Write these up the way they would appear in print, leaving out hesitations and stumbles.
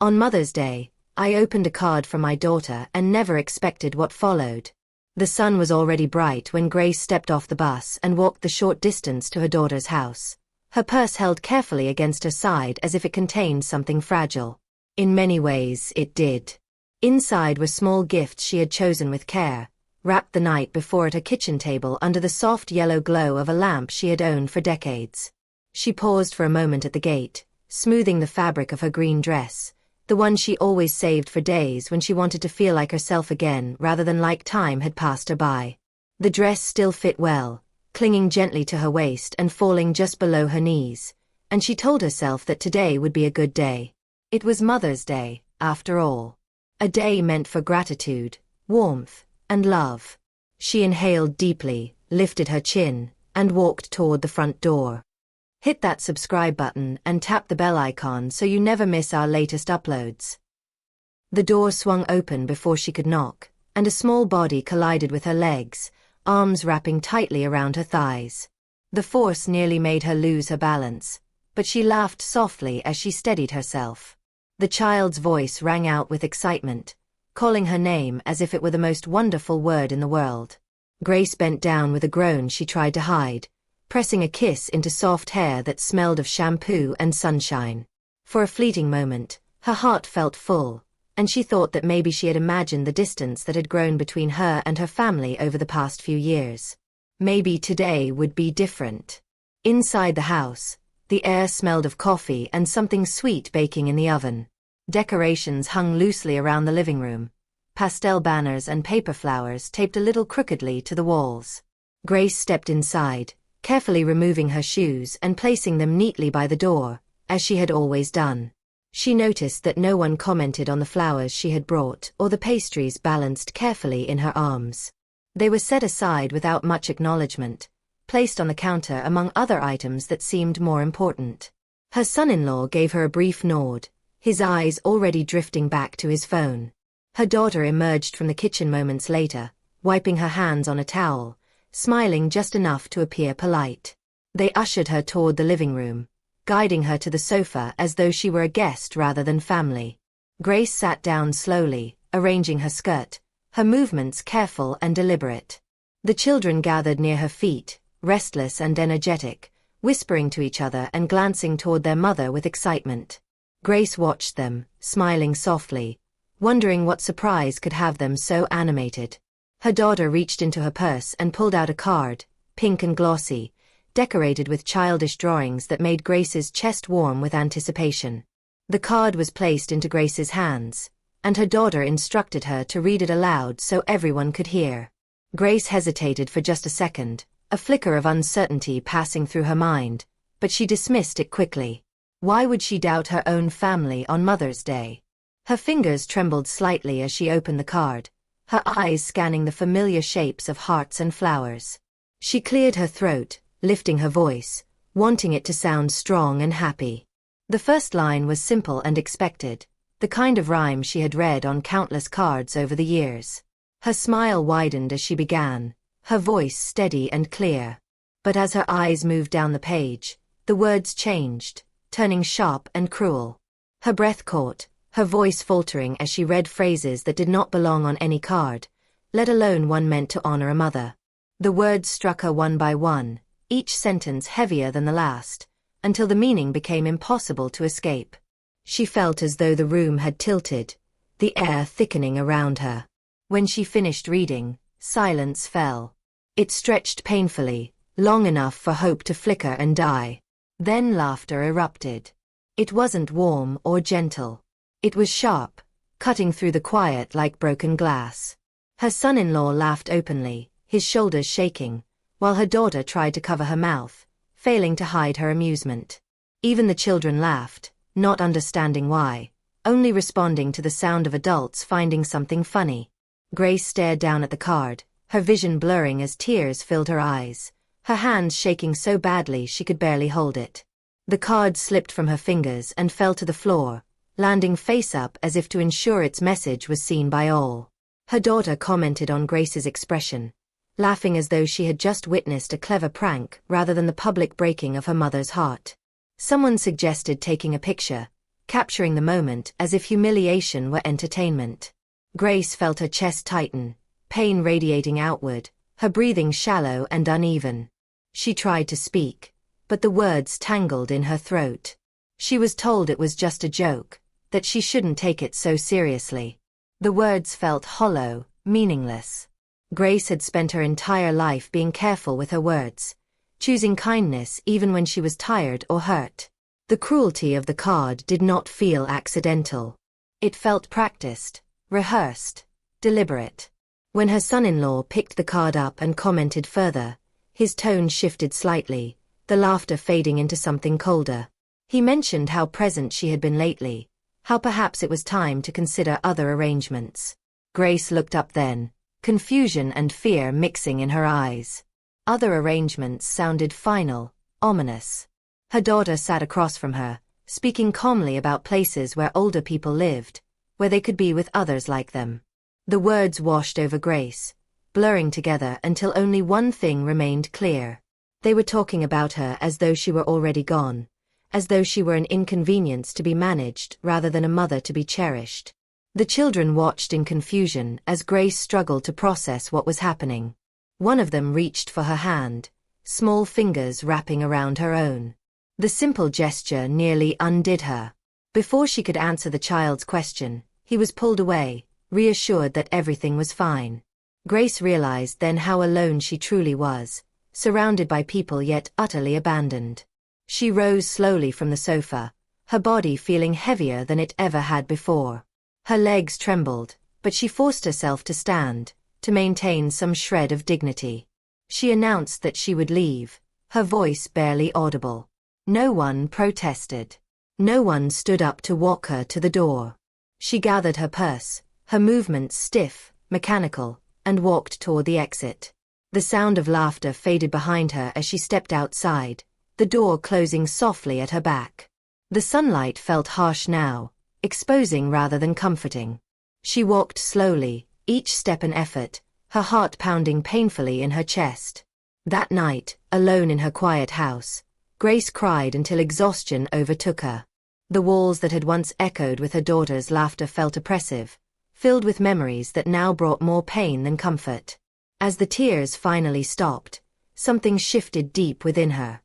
On Mother's Day, I opened a card from my daughter and never expected what followed. The sun was already bright when Grace stepped off the bus and walked the short distance to her daughter's house, her purse held carefully against her side as if it contained something fragile. In many ways, it did. Inside were small gifts she had chosen with care, wrapped the night before at her kitchen table under the soft yellow glow of a lamp she had owned for decades. She paused for a moment at the gate, smoothing the fabric of her green dress, the one she always saved for days when she wanted to feel like herself again rather than like time had passed her by. The dress still fit well, clinging gently to her waist and falling just below her knees, and she told herself that today would be a good day. It was Mother's Day, after all. A day meant for gratitude, warmth, and love. She inhaled deeply, lifted her chin, and walked toward the front door. Hit that subscribe button and tap the bell icon so you never miss our latest uploads. The door swung open before she could knock, and a small body collided with her legs, arms wrapping tightly around her thighs. The force nearly made her lose her balance, but she laughed softly as she steadied herself. The child's voice rang out with excitement, calling her name as if it were the most wonderful word in the world. Grace bent down with a groan she tried to hide, pressing a kiss into soft hair that smelled of shampoo and sunshine. For a fleeting moment, her heart felt full, and she thought that maybe she had imagined the distance that had grown between her and her family over the past few years. Maybe today would be different. Inside the house, the air smelled of coffee and something sweet baking in the oven. Decorations hung loosely around the living room, pastel banners and paper flowers taped a little crookedly to the walls. Grace stepped inside, carefully removing her shoes and placing them neatly by the door, as she had always done. She noticed that no one commented on the flowers she had brought or the pastries balanced carefully in her arms. They were set aside without much acknowledgement, placed on the counter among other items that seemed more important. Her son-in-law gave her a brief nod, his eyes already drifting back to his phone. Her daughter emerged from the kitchen moments later, wiping her hands on a towel, smiling just enough to appear polite. They ushered her toward the living room, guiding her to the sofa as though she were a guest rather than family. Grace sat down slowly, arranging her skirt, her movements careful and deliberate. The children gathered near her feet, restless and energetic, whispering to each other and glancing toward their mother with excitement. Grace watched them, smiling softly, wondering what surprise could have them so animated. Her daughter reached into her purse and pulled out a card, pink and glossy, decorated with childish drawings that made Grace's chest warm with anticipation. The card was placed into Grace's hands, and her daughter instructed her to read it aloud so everyone could hear. Grace hesitated for just a second, a flicker of uncertainty passing through her mind, but she dismissed it quickly. Why would she doubt her own family on Mother's Day? Her fingers trembled slightly as she opened the card, her eyes scanning the familiar shapes of hearts and flowers. She cleared her throat, lifting her voice, wanting it to sound strong and happy. The first line was simple and expected, the kind of rhyme she had read on countless cards over the years. Her smile widened as she began, her voice steady and clear. But as her eyes moved down the page, the words changed, turning sharp and cruel. Her breath caught, her voice faltering as she read phrases that did not belong on any card, let alone one meant to honor a mother. The words struck her one by one, each sentence heavier than the last, until the meaning became impossible to escape. She felt as though the room had tilted, the air thickening around her. When she finished reading, silence fell. It stretched painfully, long enough for hope to flicker and die. Then laughter erupted. It wasn't warm or gentle. It was sharp, cutting through the quiet like broken glass. Her son-in-law laughed openly, his shoulders shaking, while her daughter tried to cover her mouth, failing to hide her amusement. Even the children laughed, not understanding why, only responding to the sound of adults finding something funny. Grace stared down at the card, her vision blurring as tears filled her eyes, her hands shaking so badly she could barely hold it. The card slipped from her fingers and fell to the floor, landing face up as if to ensure its message was seen by all. Her daughter commented on Grace's expression, laughing as though she had just witnessed a clever prank rather than the public breaking of her mother's heart. Someone suggested taking a picture, capturing the moment as if humiliation were entertainment. Grace felt her chest tighten, pain radiating outward, her breathing shallow and uneven. She tried to speak, but the words tangled in her throat. She was told it was just a joke, that she shouldn't take it so seriously. The words felt hollow, meaningless. Grace had spent her entire life being careful with her words, choosing kindness even when she was tired or hurt. The cruelty of the card did not feel accidental. It felt practiced, rehearsed, deliberate. When her son-in-law picked the card up and commented further, his tone shifted slightly, the laughter fading into something colder. He mentioned how present she had been lately, how perhaps it was time to consider other arrangements. Grace looked up then, confusion and fear mixing in her eyes. Other arrangements sounded final, ominous. Her daughter sat across from her, speaking calmly about places where older people lived, where they could be with others like them. The words washed over Grace, blurring together until only one thing remained clear. They were talking about her as though she were already gone, as though she were an inconvenience to be managed rather than a mother to be cherished. The children watched in confusion as Grace struggled to process what was happening. One of them reached for her hand, small fingers wrapping around her own. The simple gesture nearly undid her. Before she could answer the child's question, he was pulled away, reassured that everything was fine. Grace realized then how alone she truly was, surrounded by people yet utterly abandoned. She rose slowly from the sofa, her body feeling heavier than it ever had before. Her legs trembled, but she forced herself to stand, to maintain some shred of dignity. She announced that she would leave, her voice barely audible. No one protested. No one stood up to walk her to the door. She gathered her purse, her movements stiff, mechanical, and walked toward the exit. The sound of laughter faded behind her as she stepped outside, the door closing softly at her back. The sunlight felt harsh now, exposing rather than comforting. She walked slowly, each step an effort, her heart pounding painfully in her chest. That night, alone in her quiet house, Grace cried until exhaustion overtook her. The walls that had once echoed with her daughter's laughter felt oppressive, filled with memories that now brought more pain than comfort. As the tears finally stopped, something shifted deep within her.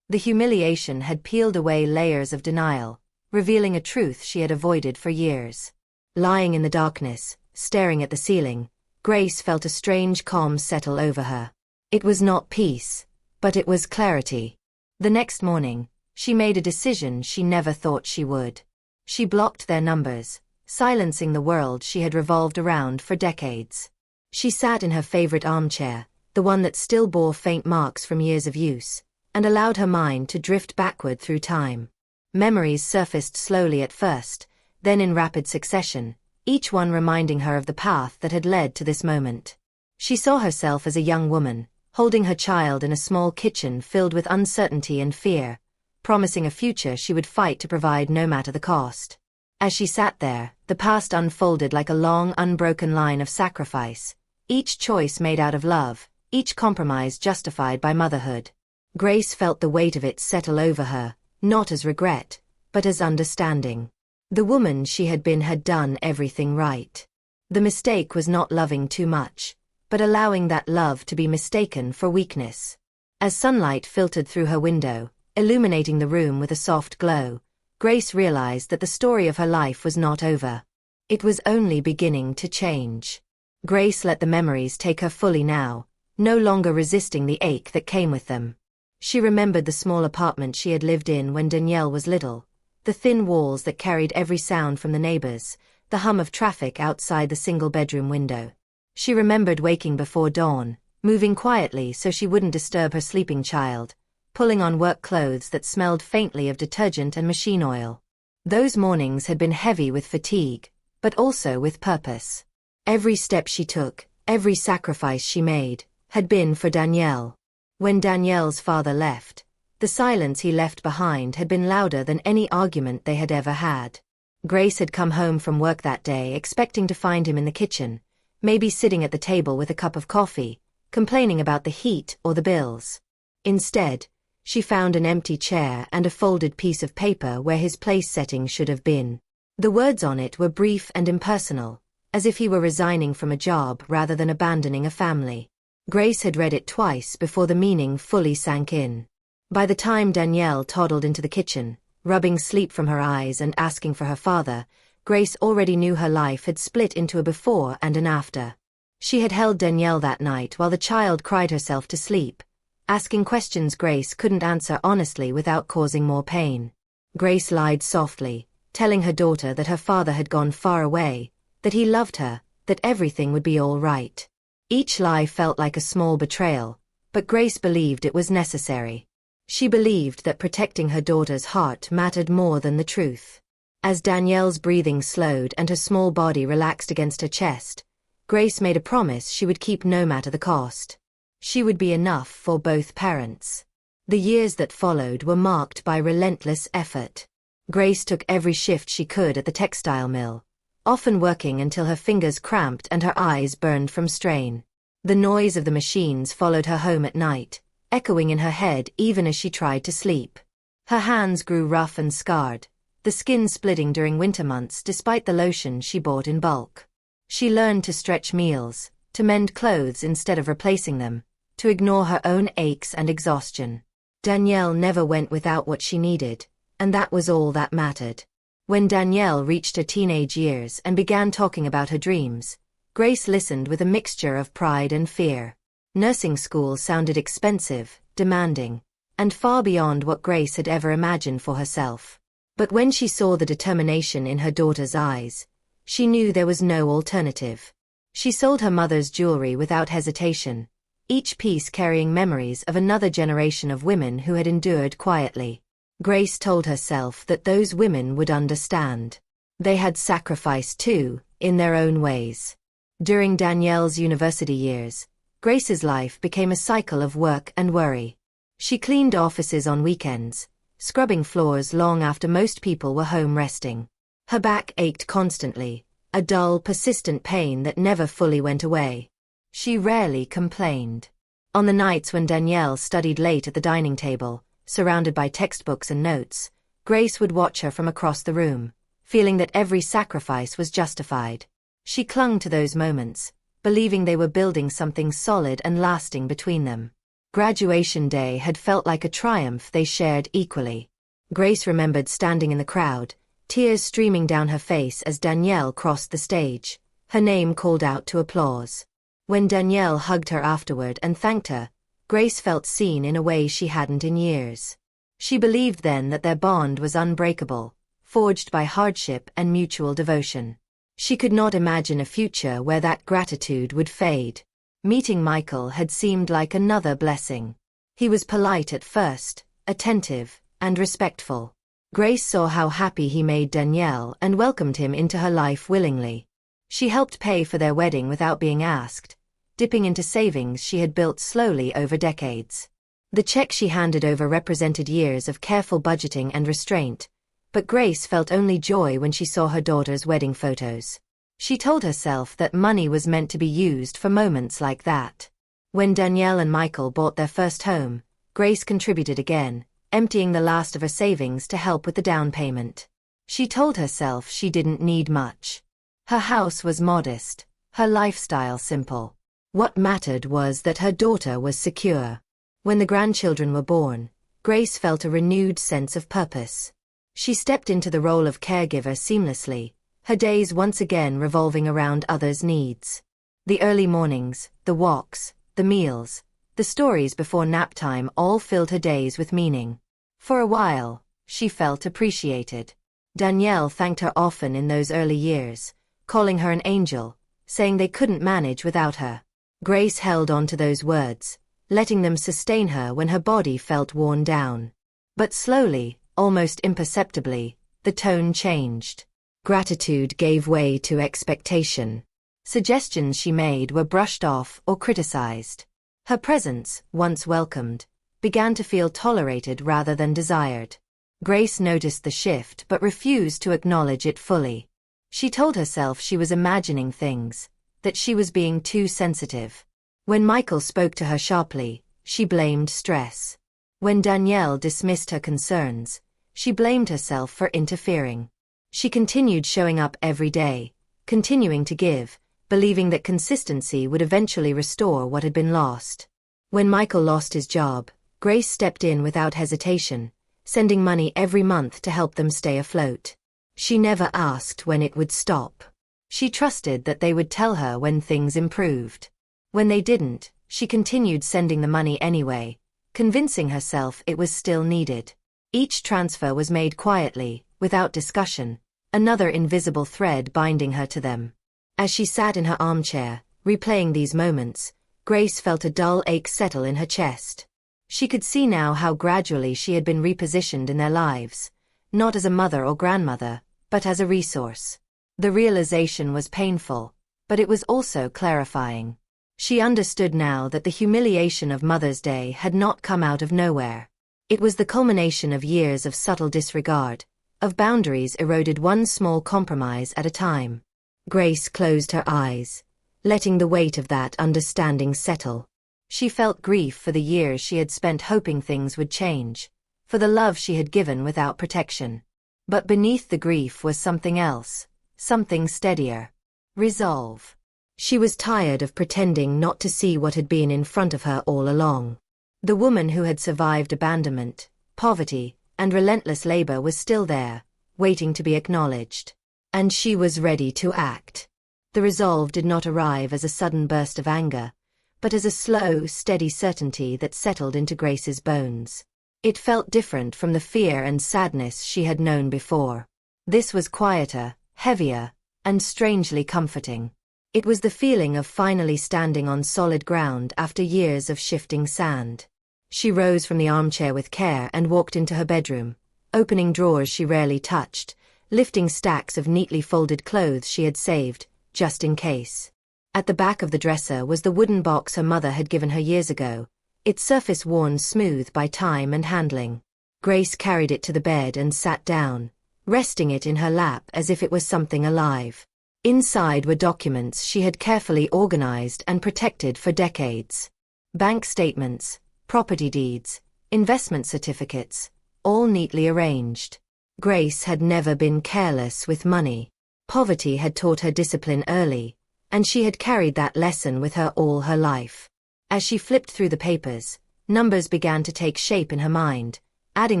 The humiliation had peeled away layers of denial, revealing a truth she had avoided for years. Lying in the darkness, staring at the ceiling, Grace felt a strange calm settle over her. It was not peace, but it was clarity. The next morning, she made a decision she never thought she would. She blocked their numbers, silencing the world she had revolved around for decades. She sat in her favorite armchair, the one that still bore faint marks from years of use, and allowed her mind to drift backward through time. Memories surfaced slowly at first, then in rapid succession, each one reminding her of the path that had led to this moment. She saw herself as a young woman, holding her child in a small kitchen filled with uncertainty and fear, promising a future she would fight to provide no matter the cost. As she sat there, the past unfolded like a long, unbroken line of sacrifice, each choice made out of love, each compromise justified by motherhood. Grace felt the weight of it settle over her, not as regret, but as understanding. The woman she had been had done everything right. The mistake was not loving too much, but allowing that love to be mistaken for weakness. As sunlight filtered through her window, illuminating the room with a soft glow, Grace realized that the story of her life was not over. It was only beginning to change. Grace let the memories take her fully now, no longer resisting the ache that came with them. She remembered the small apartment she had lived in when Danielle was little, the thin walls that carried every sound from the neighbors, the hum of traffic outside the single-bedroom window. She remembered waking before dawn, moving quietly so she wouldn't disturb her sleeping child, pulling on work clothes that smelled faintly of detergent and machine oil. Those mornings had been heavy with fatigue, but also with purpose. Every step she took, every sacrifice she made, had been for Danielle. When Danielle's father left, the silence he left behind had been louder than any argument they had ever had. Grace had come home from work that day expecting to find him in the kitchen, maybe sitting at the table with a cup of coffee, complaining about the heat or the bills. Instead, She found an empty chair and a folded piece of paper where his place setting should have been. The words on it were brief and impersonal, as if he were resigning from a job rather than abandoning a family. Grace had read it twice before the meaning fully sank in. By the time Danielle toddled into the kitchen, rubbing sleep from her eyes and asking for her father, Grace already knew her life had split into a before and an after. She had held Danielle that night while the child cried herself to sleep, asking questions Grace couldn't answer honestly without causing more pain. Grace lied softly, telling her daughter that her father had gone far away, that he loved her, that everything would be all right. Each lie felt like a small betrayal, but Grace believed it was necessary. She believed that protecting her daughter's heart mattered more than the truth. As Danielle's breathing slowed and her small body relaxed against her chest, Grace made a promise she would keep no matter the cost. She would be enough for both parents. The years that followed were marked by relentless effort. Grace took every shift she could at the textile mill, often working until her fingers cramped and her eyes burned from strain. The noise of the machines followed her home at night, echoing in her head even as she tried to sleep. Her hands grew rough and scarred, the skin splitting during winter months despite the lotion she bought in bulk. She learned to stretch meals, to mend clothes instead of replacing them, to ignore her own aches and exhaustion. Danielle never went without what she needed, and that was all that mattered. When Danielle reached her teenage years and began talking about her dreams, Grace listened with a mixture of pride and fear. Nursing school sounded expensive, demanding, and far beyond what Grace had ever imagined for herself. But when she saw the determination in her daughter's eyes, she knew there was no alternative. She sold her mother's jewelry without hesitation, each piece carrying memories of another generation of women who had endured quietly. Grace told herself that those women would understand. They had sacrificed too, in their own ways. During Danielle's university years, Grace's life became a cycle of work and worry. She cleaned offices on weekends, scrubbing floors long after most people were home resting. Her back ached constantly, a dull, persistent pain that never fully went away. She rarely complained. On the nights when Danielle studied late at the dining table, surrounded by textbooks and notes, Grace would watch her from across the room, feeling that every sacrifice was justified. She clung to those moments, believing they were building something solid and lasting between them. Graduation day had felt like a triumph they shared equally. Grace remembered standing in the crowd, tears streaming down her face as Danielle crossed the stage, her name called out to applause. When Danielle hugged her afterward and thanked her, Grace felt seen in a way she hadn't in years. She believed then that their bond was unbreakable, forged by hardship and mutual devotion. She could not imagine a future where that gratitude would fade. Meeting Michael had seemed like another blessing. He was polite at first, attentive, and respectful. Grace saw how happy he made Danielle and welcomed him into her life willingly. She helped pay for their wedding without being asked, dipping into savings she had built slowly over decades. The check she handed over represented years of careful budgeting and restraint, but Grace felt only joy when she saw her daughter's wedding photos. She told herself that money was meant to be used for moments like that. When Danielle and Michael bought their first home, Grace contributed again, emptying the last of her savings to help with the down payment. She told herself she didn't need much. Her house was modest, her lifestyle simple. What mattered was that her daughter was secure. When the grandchildren were born, Grace felt a renewed sense of purpose. She stepped into the role of caregiver seamlessly, her days once again revolving around others' needs. The early mornings, the walks, the meals, the stories before nap time all filled her days with meaning. For a while, she felt appreciated. Danielle thanked her often in those early years, calling her an angel, saying they couldn't manage without her. Grace held on to those words, letting them sustain her when her body felt worn down. But slowly, almost imperceptibly, the tone changed. Gratitude gave way to expectation. Suggestions she made were brushed off or criticized. Her presence, once welcomed, began to feel tolerated rather than desired. Grace noticed the shift but refused to acknowledge it fully. She told herself she was imagining things, that she was being too sensitive. When Michael spoke to her sharply, she blamed stress. When Danielle dismissed her concerns, she blamed herself for interfering. She continued showing up every day, continuing to give, believing that consistency would eventually restore what had been lost. When Michael lost his job, Grace stepped in without hesitation, sending money every month to help them stay afloat. She never asked when it would stop. She trusted that they would tell her when things improved. When they didn't, she continued sending the money anyway, convincing herself it was still needed. Each transfer was made quietly, without discussion, another invisible thread binding her to them. As she sat in her armchair, replaying these moments, Grace felt a dull ache settle in her chest. She could see now how gradually she had been repositioned in their lives, not as a mother or grandmother, but as a resource. The realization was painful, but it was also clarifying. She understood now that the humiliation of Mother's Day had not come out of nowhere. It was the culmination of years of subtle disregard, of boundaries eroded one small compromise at a time. Grace closed her eyes, letting the weight of that understanding settle. She felt grief for the years she had spent hoping things would change, for the love she had given without protection. But beneath the grief was something else, something steadier. Resolve. She was tired of pretending not to see what had been in front of her all along. The woman who had survived abandonment, poverty, and relentless labor was still there, waiting to be acknowledged. And she was ready to act. The resolve did not arrive as a sudden burst of anger, but as a slow, steady certainty that settled into Grace's bones. It felt different from the fear and sadness she had known before. This was quieter, heavier, and strangely comforting. It was the feeling of finally standing on solid ground after years of shifting sand. She rose from the armchair with care and walked into her bedroom, opening drawers she rarely touched, lifting stacks of neatly folded clothes she had saved, just in case. At the back of the dresser was the wooden box her mother had given her years ago, its surface worn smooth by time and handling. Grace carried it to the bed and sat down, resting it in her lap as if it was something alive. Inside were documents she had carefully organized and protected for decades. Bank statements, property deeds, investment certificates, all neatly arranged. Grace had never been careless with money. Poverty had taught her discipline early, and she had carried that lesson with her all her life. As she flipped through the papers, numbers began to take shape in her mind, adding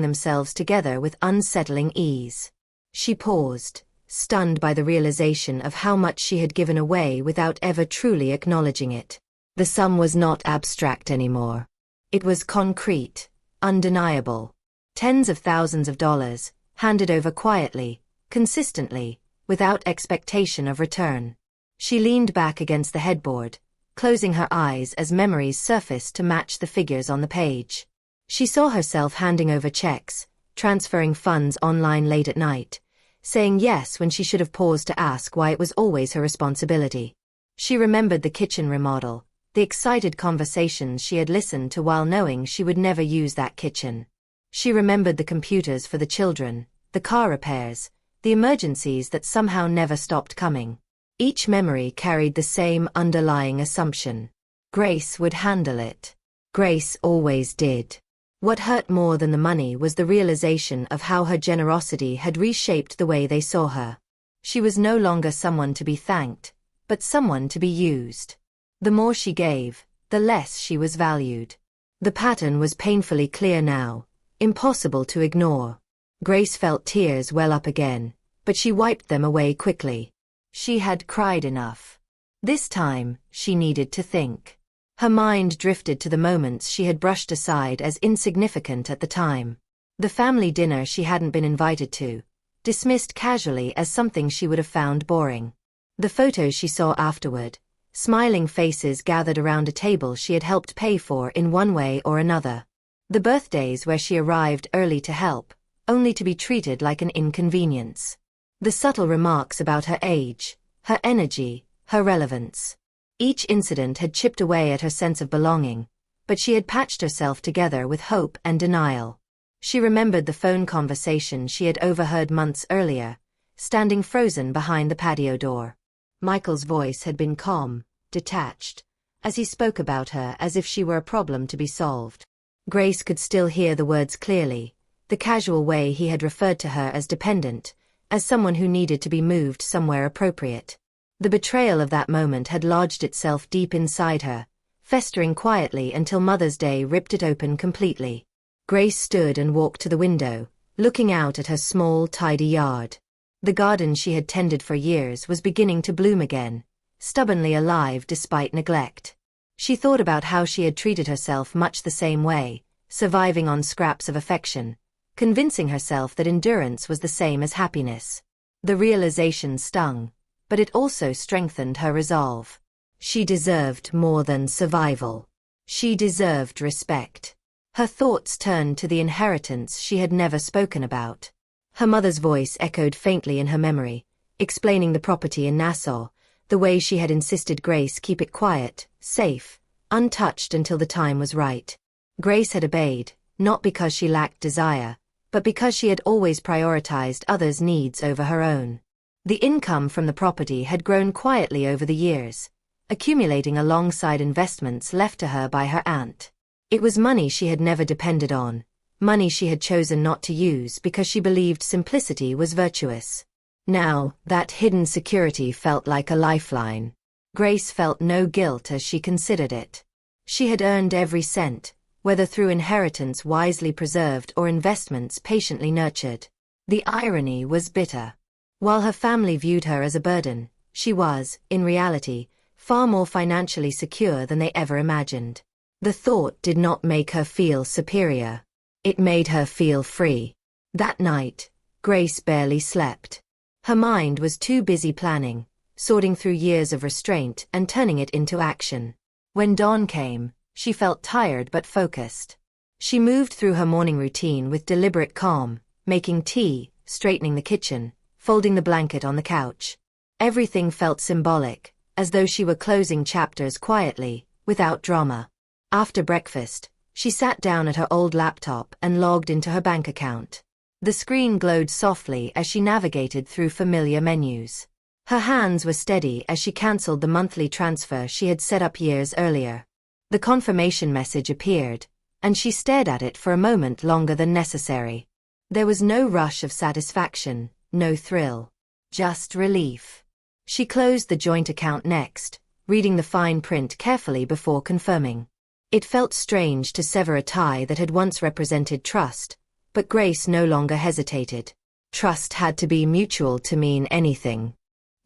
themselves together with unsettling ease. She paused, stunned by the realization of how much she had given away without ever truly acknowledging it. The sum was not abstract anymore. It was concrete, undeniable. Tens of thousands of dollars, handed over quietly, consistently, without expectation of return. She leaned back against the headboard, closing her eyes as memories surfaced to match the figures on the page. She saw herself handing over checks, transferring funds online late at night, saying yes when she should have paused to ask why it was always her responsibility. She remembered the kitchen remodel, the excited conversations she had listened to while knowing she would never use that kitchen. She remembered the computers for the children, the car repairs, the emergencies that somehow never stopped coming. Each memory carried the same underlying assumption. Grace would handle it. Grace always did. What hurt more than the money was the realization of how her generosity had reshaped the way they saw her. She was no longer someone to be thanked, but someone to be used. The more she gave, the less she was valued. The pattern was painfully clear now, impossible to ignore. Grace felt tears well up again, but she wiped them away quickly. She had cried enough. This time, she needed to think. Her mind drifted to the moments she had brushed aside as insignificant at the time. The family dinner she hadn't been invited to, dismissed casually as something she would have found boring. The photos she saw afterward, smiling faces gathered around a table she had helped pay for in one way or another. The birthdays where she arrived early to help, only to be treated like an inconvenience. The subtle remarks about her age, her energy, her relevance. Each incident had chipped away at her sense of belonging, but she had patched herself together with hope and denial. She remembered the phone conversation she had overheard months earlier, standing frozen behind the patio door. Michael's voice had been calm, detached, as he spoke about her as if she were a problem to be solved. Grace could still hear the words clearly, the casual way he had referred to her as dependent, as someone who needed to be moved somewhere appropriate. The betrayal of that moment had lodged itself deep inside her, festering quietly until Mother's Day ripped it open completely. Grace stood and walked to the window, looking out at her small, tidy yard. The garden she had tended for years was beginning to bloom again, stubbornly alive despite neglect. She thought about how she had treated herself much the same way, surviving on scraps of affection, convincing herself that endurance was the same as happiness. The realization stung, but it also strengthened her resolve. She deserved more than survival. She deserved respect. Her thoughts turned to the inheritance she had never spoken about. Her mother's voice echoed faintly in her memory, explaining the property in Nassau, the way she had insisted Grace keep it quiet, safe, untouched until the time was right. Grace had obeyed, not because she lacked desire, but because she had always prioritized others' needs over her own. The income from the property had grown quietly over the years, accumulating alongside investments left to her by her aunt. It was money she had never depended on, money she had chosen not to use because she believed simplicity was virtuous. Now, that hidden security felt like a lifeline. Grace felt no guilt as she considered it. She had earned every cent, whether through inheritance wisely preserved or investments patiently nurtured. The irony was bitter. While her family viewed her as a burden, she was, in reality, far more financially secure than they ever imagined. The thought did not make her feel superior. It made her feel free. That night, Grace barely slept. Her mind was too busy planning, sorting through years of restraint and turning it into action. When dawn came, she felt tired but focused. She moved through her morning routine with deliberate calm, making tea, straightening the kitchen, folding the blanket on the couch. Everything felt symbolic, as though she were closing chapters quietly, without drama. After breakfast, she sat down at her old laptop and logged into her bank account. The screen glowed softly as she navigated through familiar menus. Her hands were steady as she canceled the monthly transfer she had set up years earlier. The confirmation message appeared, and she stared at it for a moment longer than necessary. There was no rush of satisfaction, no thrill. Just relief. She closed the joint account next, reading the fine print carefully before confirming. It felt strange to sever a tie that had once represented trust, but Grace no longer hesitated. Trust had to be mutual to mean anything.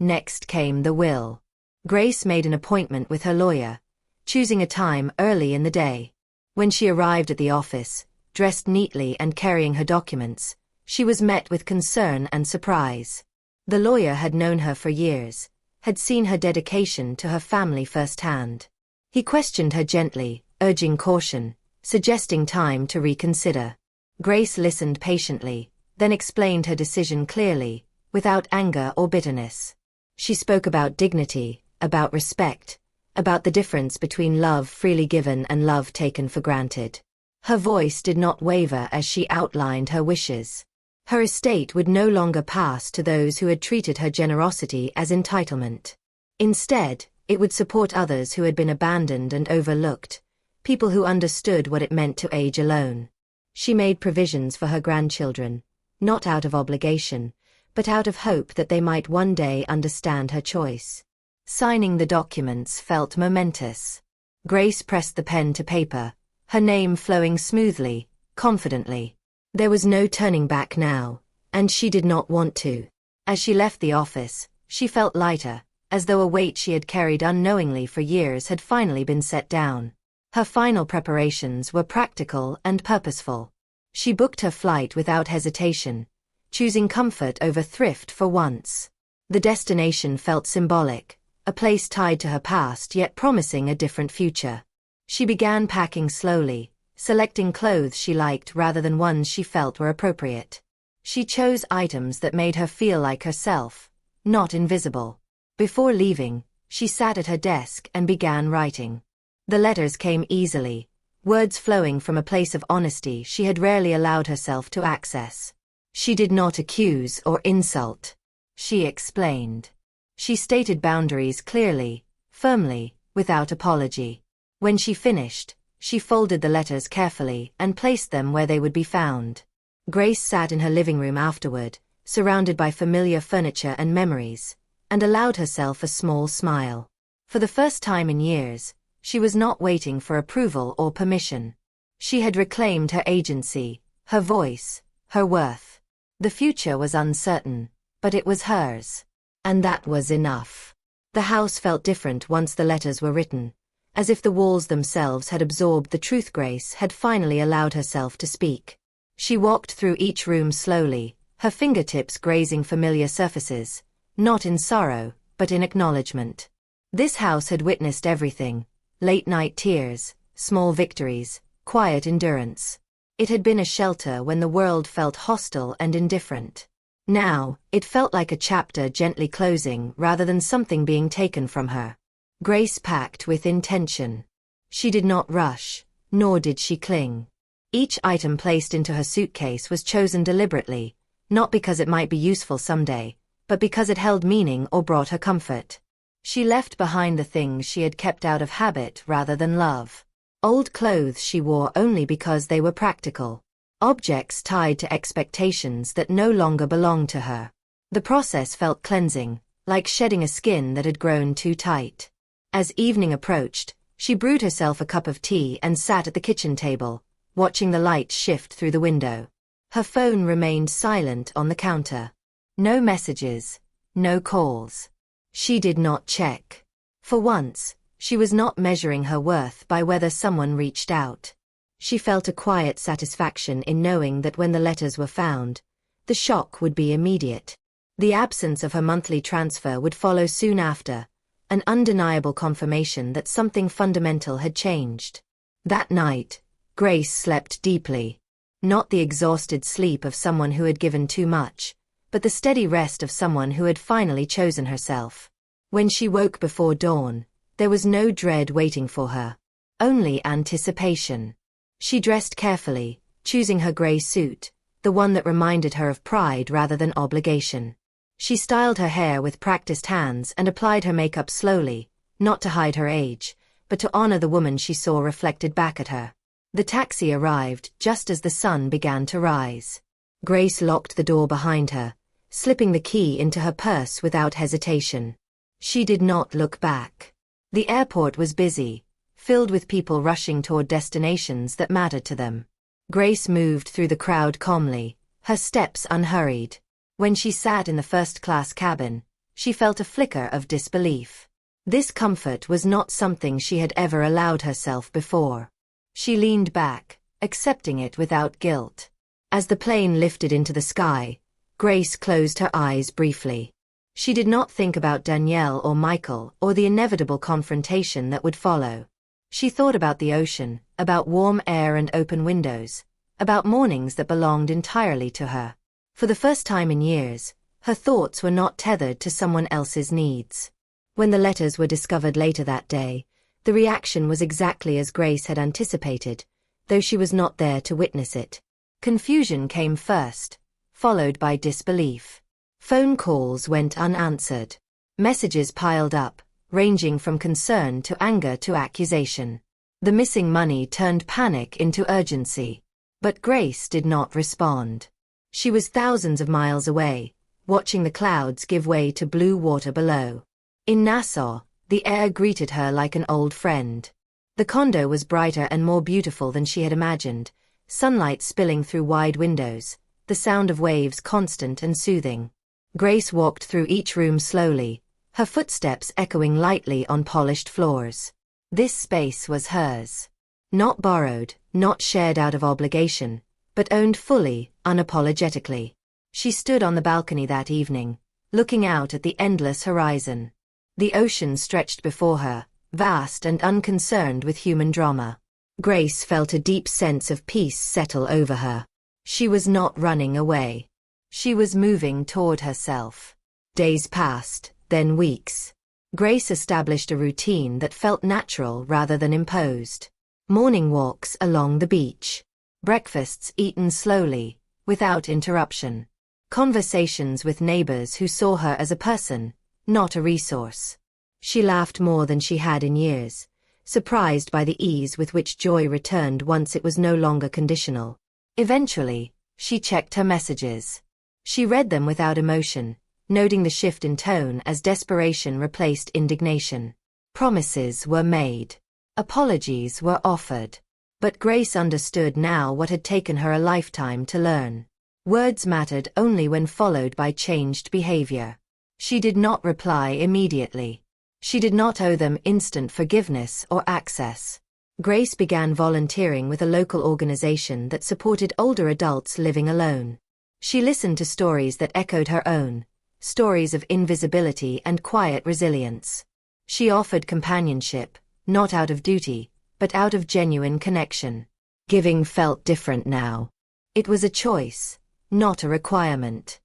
Next came the will. Grace made an appointment with her lawyer, choosing a time early in the day. When she arrived at the office, dressed neatly and carrying her documents, she was met with concern and surprise. The lawyer had known her for years, had seen her dedication to her family firsthand. He questioned her gently, urging caution, suggesting time to reconsider. Grace listened patiently, then explained her decision clearly, without anger or bitterness. She spoke about dignity, about respect, about the difference between love freely given and love taken for granted. Her voice did not waver as she outlined her wishes. Her estate would no longer pass to those who had treated her generosity as entitlement. Instead, it would support others who had been abandoned and overlooked, people who understood what it meant to age alone. She made provisions for her grandchildren, not out of obligation, but out of hope that they might one day understand her choice. Signing the documents felt momentous. Grace pressed the pen to paper, her name flowing smoothly, confidently. There was no turning back now, and she did not want to. As she left the office, she felt lighter, as though a weight she had carried unknowingly for years had finally been set down. Her final preparations were practical and purposeful. She booked her flight without hesitation, choosing comfort over thrift for once. The destination felt symbolic, a place tied to her past yet promising a different future. She began packing slowly, selecting clothes she liked rather than ones she felt were appropriate. She chose items that made her feel like herself, not invisible. Before leaving, she sat at her desk and began writing. The letters came easily, words flowing from a place of honesty she had rarely allowed herself to access. She did not accuse or insult. She explained. She stated boundaries clearly, firmly, without apology. When she finished, She folded the letters carefully and placed them where they would be found. Grace sat in her living room afterward, surrounded by familiar furniture and memories, and allowed herself a small smile. For the first time in years, she was not waiting for approval or permission. She had reclaimed her agency, her voice, her worth. The future was uncertain, but it was hers. And that was enough. The house felt different once the letters were written, as if the walls themselves had absorbed the truth. Grace had finally allowed herself to speak. She walked through each room slowly, her fingertips grazing familiar surfaces, not in sorrow, but in acknowledgement. This house had witnessed everything: late-night tears, small victories, quiet endurance. It had been a shelter when the world felt hostile and indifferent. Now, it felt like a chapter gently closing rather than something being taken from her. Grace packed with intention. She did not rush, nor did she cling. Each item placed into her suitcase was chosen deliberately, not because it might be useful someday, but because it held meaning or brought her comfort. She left behind the things she had kept out of habit rather than love. Old clothes she wore only because they were practical. Objects tied to expectations that no longer belonged to her. The process felt cleansing, like shedding a skin that had grown too tight. As evening approached, she brewed herself a cup of tea and sat at the kitchen table, watching the light shift through the window. Her phone remained silent on the counter. No messages, no calls. She did not check. For once, she was not measuring her worth by whether someone reached out. She felt a quiet satisfaction in knowing that when the letters were found, the shock would be immediate. The absence of her monthly transfer would follow soon after, an undeniable confirmation that something fundamental had changed. That night, Grace slept deeply. Not the exhausted sleep of someone who had given too much, but the steady rest of someone who had finally chosen herself. When she woke before dawn, there was no dread waiting for her. Only anticipation. She dressed carefully, choosing her gray suit, the one that reminded her of pride rather than obligation. She styled her hair with practiced hands and applied her makeup slowly, not to hide her age, but to honor the woman she saw reflected back at her. The taxi arrived just as the sun began to rise. Grace locked the door behind her, slipping the key into her purse without hesitation. She did not look back. The airport was busy, filled with people rushing toward destinations that mattered to them. Grace moved through the crowd calmly, her steps unhurried. When she sat in the first-class cabin, she felt a flicker of disbelief. This comfort was not something she had ever allowed herself before. She leaned back, accepting it without guilt. As the plane lifted into the sky, Grace closed her eyes briefly. She did not think about Danielle or Michael or the inevitable confrontation that would follow. She thought about the ocean, about warm air and open windows, about mornings that belonged entirely to her. For the first time in years, her thoughts were not tethered to someone else's needs. When the letters were discovered later that day, the reaction was exactly as Grace had anticipated, though she was not there to witness it. Confusion came first, followed by disbelief. Phone calls went unanswered. Messages piled up, ranging from concern to anger to accusation. The missing money turned panic into urgency. But Grace did not respond. She was thousands of miles away, watching the clouds give way to blue water below. In Nassau, the air greeted her like an old friend. The condo was brighter and more beautiful than she had imagined, sunlight spilling through wide windows, the sound of waves constant and soothing. Grace walked through each room slowly, her footsteps echoing lightly on polished floors. This space was hers. Not borrowed, not shared out of obligation, but owned fully, unapologetically. She stood on the balcony that evening, looking out at the endless horizon. The ocean stretched before her, vast and unconcerned with human drama. Grace felt a deep sense of peace settle over her. She was not running away. She was moving toward herself. Days passed, then weeks. Grace established a routine that felt natural rather than imposed. Morning walks along the beach. Breakfasts eaten slowly, without interruption. Conversations with neighbors who saw her as a person, not a resource. She laughed more than she had in years, surprised by the ease with which joy returned once it was no longer conditional. Eventually, she checked her messages. She read them without emotion, noting the shift in tone as desperation replaced indignation. Promises were made. Apologies were offered. But Grace understood now what had taken her a lifetime to learn. Words mattered only when followed by changed behavior. She did not reply immediately. She did not owe them instant forgiveness or access. Grace began volunteering with a local organization that supported older adults living alone. She listened to stories that echoed her own, stories of invisibility and quiet resilience. She offered companionship, not out of duty, but out of genuine connection. Giving felt different now. It was a choice, not a requirement.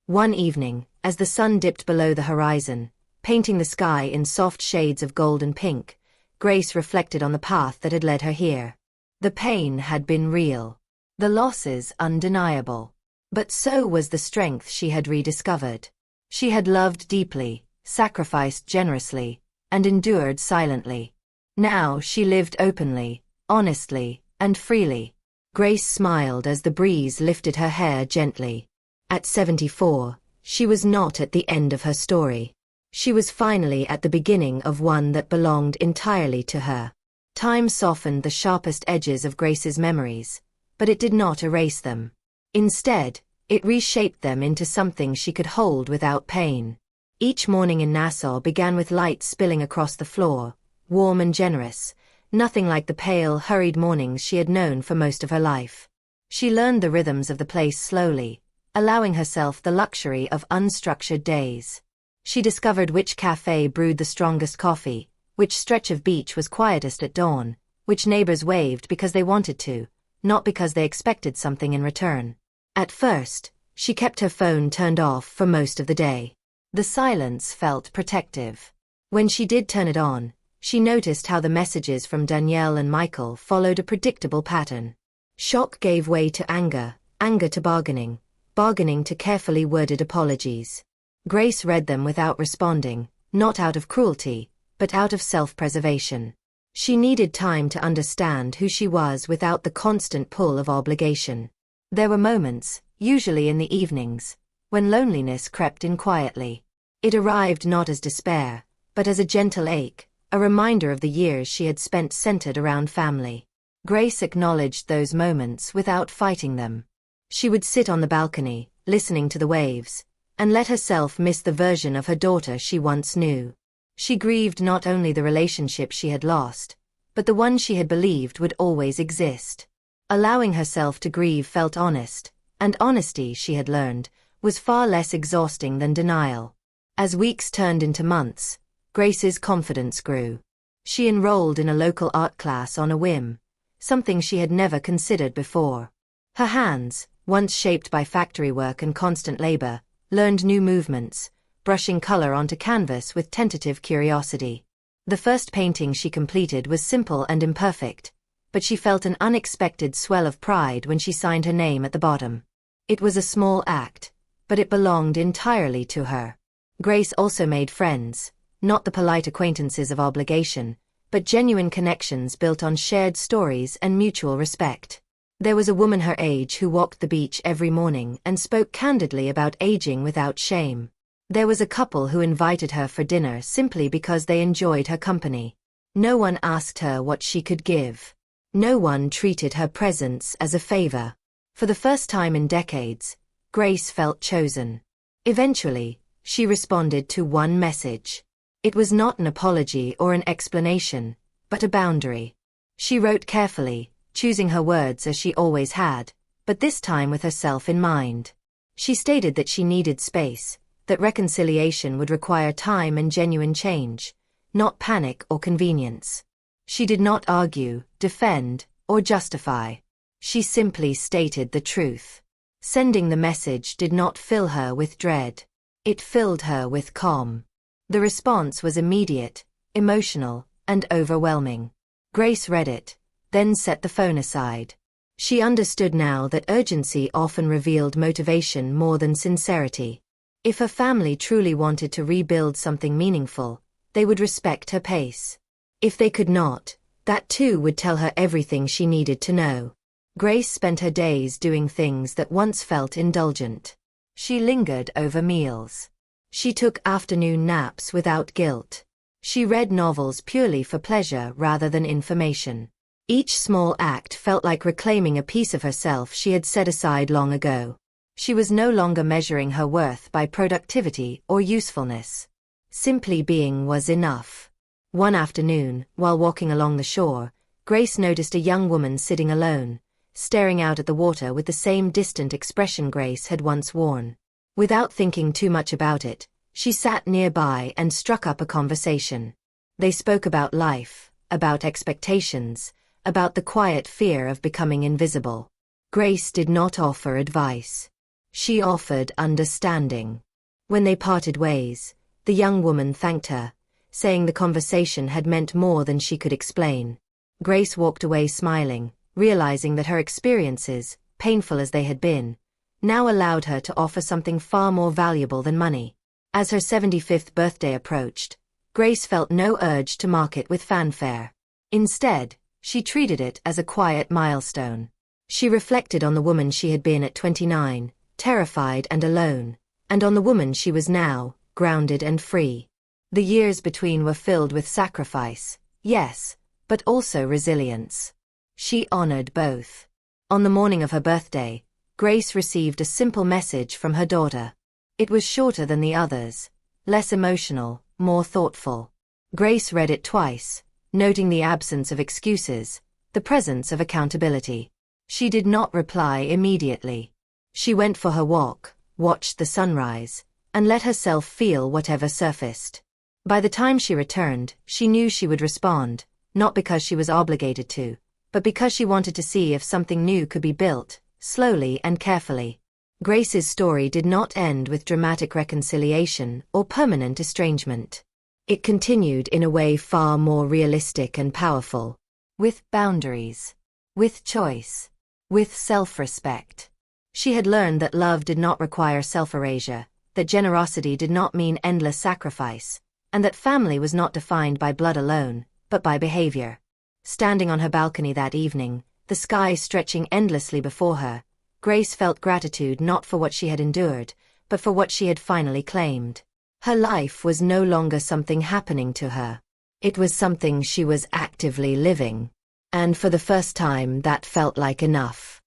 One evening, as the sun dipped below the horizon, painting the sky in soft shades of gold and pink, Grace reflected on the path that had led her here. The pain had been real. The losses undeniable. But so was the strength she had rediscovered. She had loved deeply, sacrificed generously, and endured silently. Now she lived openly, honestly, and freely. Grace smiled as the breeze lifted her hair gently. At 74, she was not at the end of her story. She was finally at the beginning of one that belonged entirely to her. Time softened the sharpest edges of Grace's memories, but it did not erase them. Instead, it reshaped them into something she could hold without pain. Each morning in Nassau began with light spilling across the floor, warm and generous, nothing like the pale, hurried mornings she had known for most of her life. She learned the rhythms of the place slowly, allowing herself the luxury of unstructured days. She discovered which cafe brewed the strongest coffee, which stretch of beach was quietest at dawn, which neighbors waved because they wanted to, not because they expected something in return. At first, she kept her phone turned off for most of the day. The silence felt protective. When she did turn it on, she noticed how the messages from Danielle and Michael followed a predictable pattern. Shock gave way to anger, anger to bargaining, bargaining to carefully worded apologies. Grace read them without responding, not out of cruelty, but out of self-preservation. She needed time to understand who she was without the constant pull of obligation. There were moments, usually in the evenings, when loneliness crept in quietly. It arrived not as despair, but as a gentle ache, a reminder of the years she had spent centered around family. Grace acknowledged those moments without fighting them. She would sit on the balcony, listening to the waves, and let herself miss the version of her daughter she once knew. She grieved not only the relationship she had lost, but the one she had believed would always exist. Allowing herself to grieve felt honest, and honesty, she had learned, was far less exhausting than denial. As weeks turned into months, Grace's confidence grew. She enrolled in a local art class on a whim, something she had never considered before. Her hands, once shaped by factory work and constant labor, learned new movements, brushing color onto canvas with tentative curiosity. The first painting she completed was simple and imperfect, but she felt an unexpected swell of pride when she signed her name at the bottom. It was a small act, but it belonged entirely to her. Grace also made friends, not the polite acquaintances of obligation, but genuine connections built on shared stories and mutual respect. There was a woman her age who walked the beach every morning and spoke candidly about aging without shame. There was a couple who invited her for dinner simply because they enjoyed her company. No one asked her what she could give. No one treated her presence as a favor. For the first time in decades, Grace felt chosen. Eventually, she responded to one message. It was not an apology or an explanation, but a boundary. She wrote carefully, choosing her words as she always had, but this time with herself in mind. She stated that she needed space, that reconciliation would require time and genuine change, not panic or convenience. She did not argue, defend, or justify. She simply stated the truth. Sending the message did not fill her with dread. It filled her with calm. The response was immediate, emotional, and overwhelming. Grace read it, then set the phone aside. She understood now that urgency often revealed motivation more than sincerity. If her family truly wanted to rebuild something meaningful, they would respect her pace. If they could not, that too would tell her everything she needed to know. Grace spent her days doing things that once felt indulgent. She lingered over meals. She took afternoon naps without guilt. She read novels purely for pleasure rather than information. Each small act felt like reclaiming a piece of herself she had set aside long ago. She was no longer measuring her worth by productivity or usefulness. Simply being was enough. One afternoon, while walking along the shore, Grace noticed a young woman sitting alone, staring out at the water with the same distant expression Grace had once worn. Without thinking too much about it, she sat nearby and struck up a conversation. They spoke about life, about expectations, about the quiet fear of becoming invisible. Grace did not offer advice. She offered understanding. When they parted ways, the young woman thanked her, saying the conversation had meant more than she could explain. Grace walked away smiling, realizing that her experiences, painful as they had been, now allowed her to offer something far more valuable than money. As her 75th birthday approached, Grace felt no urge to mark it with fanfare. Instead, she treated it as a quiet milestone. She reflected on the woman she had been at 29, terrified and alone, and on the woman she was now, grounded and free. The years between were filled with sacrifice, yes, but also resilience. She honored both. On the morning of her birthday, Grace received a simple message from her daughter. It was shorter than the others, less emotional, more thoughtful. Grace read it twice, noting the absence of excuses, the presence of accountability. She did not reply immediately. She went for her walk, watched the sunrise, and let herself feel whatever surfaced. By the time she returned, she knew she would respond, not because she was obligated to, but because she wanted to see if something new could be built, slowly and carefully. Grace's story did not end with dramatic reconciliation or permanent estrangement. It continued in a way far more realistic and powerful, with boundaries, with choice, with self-respect. She had learned that love did not require self-erasure, that generosity did not mean endless sacrifice, and that family was not defined by blood alone, but by behavior. Standing on her balcony that evening, the sky stretching endlessly before her, Grace felt gratitude not for what she had endured, but for what she had finally claimed. Her life was no longer something happening to her. It was something she was actively living. And for the first time that felt like enough.